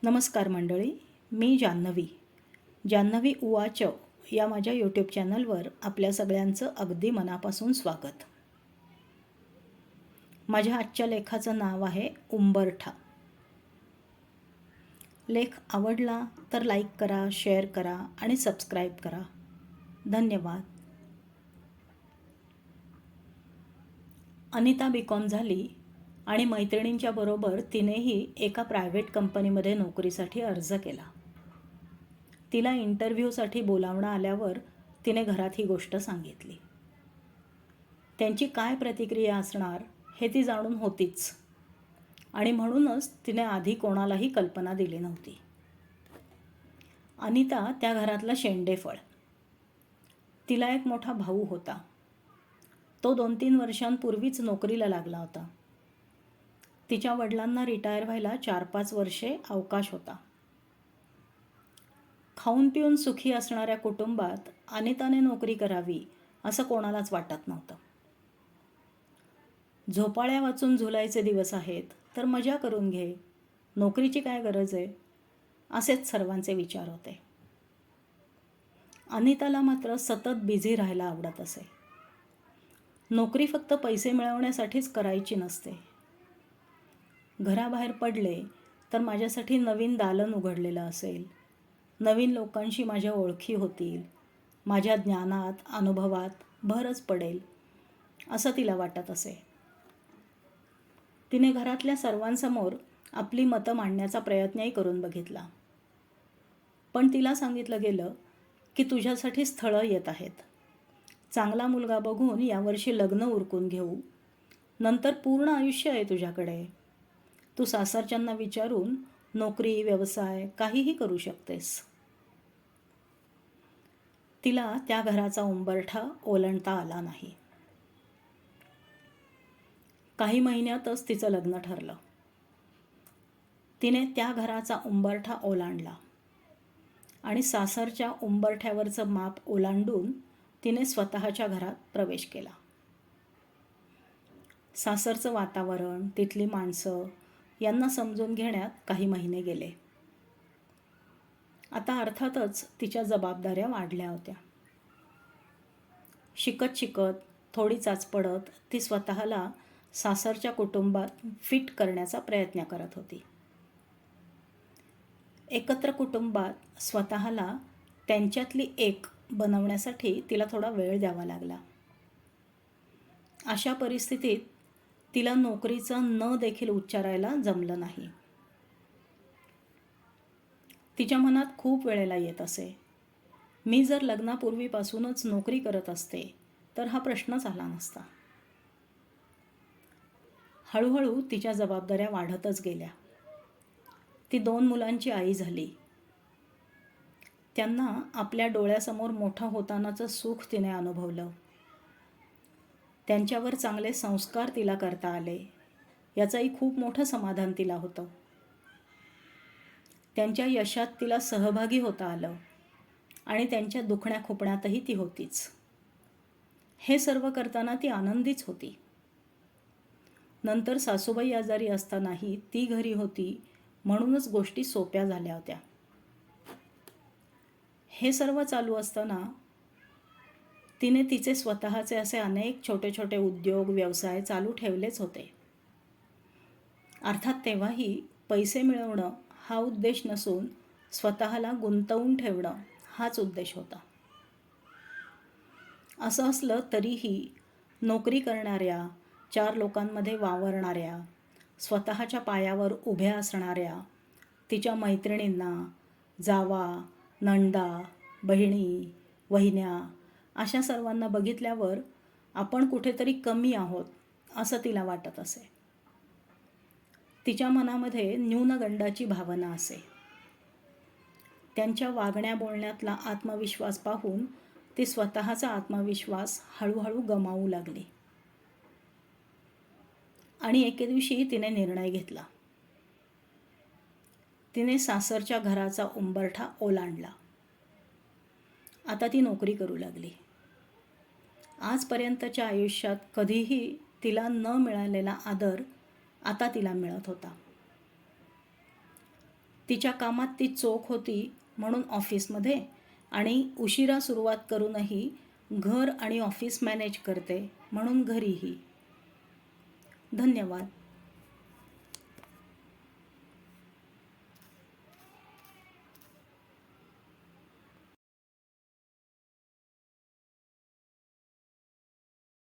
नमस्कार मंडळी, मी जान्हवी उवाच या माझ्या यूट्यूब चॅनलवर आपल्या सगळ्यांचं अगदी मनापासून स्वागत. माझ्या आजच्या लेखाचं नाव आहे उंबरठा. लेख आवडला तर लाईक करा, शेअर करा आणि सबस्क्राईब करा. धन्यवाद. अनिता BCom झाली आणि मैत्रिणींच्या बरोबर तिनेही एका प्रायव्हेट कंपनीमध्ये नोकरीसाठी अर्ज केला. तिला इंटरव्ह्यूसाठी बोलावणं आल्यावर तिने घरात ही गोष्ट सांगितली. त्यांची काय प्रतिक्रिया असणार हे ती जाणून होतीच आणि म्हणूनच तिने आधी कोणालाही कल्पना दिली नव्हती. अनिता त्या घरातला शेंडेफळ. तिला एक मोठा भाऊ होता. तो 2-3 वर्षांपूर्वीच नोकरीला लागला होता. तिच्या वडिलांना रिटायर व्हायला 4-5 वर्षे अवकाश होता. खाऊन पिऊन सुखी असणाऱ्या कुटुंबात अनिताने नोकरी करावी असं कोणालाच वाटत नव्हतं. झोपाळ्या वाचून झुलायचे दिवस आहेत तर मजा करून घे, नोकरीची काय गरज आहे, असेच सर्वांचे विचार होते. अनिताला मात्र सतत बिझी राहायला आवडत असे. नोकरी फक्त पैसे मिळवण्यासाठीच करायची नसते. घराबाहेर पडले तर माझ्यासाठी नवीन दालन उघडलेलं असेल, नवीन लोकांशी माझ्या ओळखी होतील, माझ्या ज्ञानात अनुभवात भरच पडेल असं तिला वाटत असे. तिने घरातल्या सर्वांसमोर आपली मतं मांडण्याचा प्रयत्नही करून बघितला. पण तिला सांगितलं गेलं की तुझ्यासाठी स्थळं येत आहेत, चांगला मुलगा बघून यावर्षी लग्न उरकून घेऊ, नंतर पूर्ण आयुष्य आहे तुझ्याकडे, तू सासरच्यांना विचारून नोकरी व्यवसाय काहीही करू शकतेस. तिला त्या घराचा उंबरठा ओलांडता आला नाही. काही महिन्यातच तिचं लग्न ठरलं. तिने त्या घराचा उंबरठा ओलांडला आणि सासरच्या उंबरठ्यावरचं माप ओलांडून तिने स्वतःच्या घरात प्रवेश केला. सासरचं वातावरण, तिथली माणसं यांना समजून घेण्यात काही महिने गेले. आता अर्थातच तिच्या जबाबदाऱ्या वाढल्या होत्या. शिकत शिकत, थोडी चाचपडत ती स्वतःला सासरच्या कुटुंबात फिट करण्याचा प्रयत्न करत होती. एकत्र कुटुंबात स्वतःला त्यांच्यातली एक बनवण्यासाठी तिला थोडा वेळ द्यावा लागला. अशा परिस्थितीत तिला नोकरीचं न देखील उच्चारायला जमलं नाही. तिच्या मनात खूप वेळेला येत असे, मी जर लग्नापूर्वीपासूनच नोकरी करत असते तर हा प्रश्नच आला नसता. हळूहळू तिच्या जबाबदाऱ्या वाढतच गेल्या. ती 2 मुलांची आई झाली. त्यांना आपल्या डोळ्यासमोर मोठं होतानाचं सुख तिने अनुभवलं. त्यांच्यावर चांगले संस्कार तिला करता आले याचंही खूप मोठं समाधान तिला होतं. त्यांच्या यशात तिला सहभागी होता आलं आणि त्यांच्या दुखण्या खुपण्यातही ती होतीच. हे सर्व करताना ती आनंदीच होती. नंतर सासूबाई आजारी असतानाही ती घरी होती म्हणूनच गोष्टी सोप्या झाल्या होत्या. हे सर्व चालू असताना तिने तिचे स्वतःचे असे अनेक छोटे छोटे उद्योग व्यवसाय चालू ठेवलेच होते. अर्थात तेव्हाही पैसे मिळवणं हा उद्देश नसून स्वतःला गुंतवून ठेवणं हाच उद्देश होता. असं असलं तरीही नोकरी करणाऱ्या, 4 लोकांमध्ये वावरणाऱ्या, स्वतःच्या पायावर उभ्या असणाऱ्या तिच्या मैत्रिणींना, जावा, नणदा, बहिणी, वहिन्या अशा सर्वांना बघितल्यावर आपण कुठेतरी कमी आहोत असं तिला वाटत असे. तिच्या मनामध्ये न्यूनगंडाची भावना असे. त्यांच्या वागण्या बोलण्यातला आत्मविश्वास पाहून ती स्वतःचा आत्मविश्वास हळूहळू गमावू लागली. आणि एके दिवशी तिने निर्णय घेतला. तिने सासरच्या घराचा उंबरठा ओलांडला. आता ती नोकरी करू लागली. आजपर्यंतच्या आयुष्यात कधीही तिला न मिळालेला आदर आता तिला मिळत होता. तिच्या कामात ती चोख होती म्हणून ऑफिसमध्ये, आणि उशिरा सुरुवात करूनही घर आणि ऑफिस मॅनेज करते म्हणून घरीही. धन्यवाद.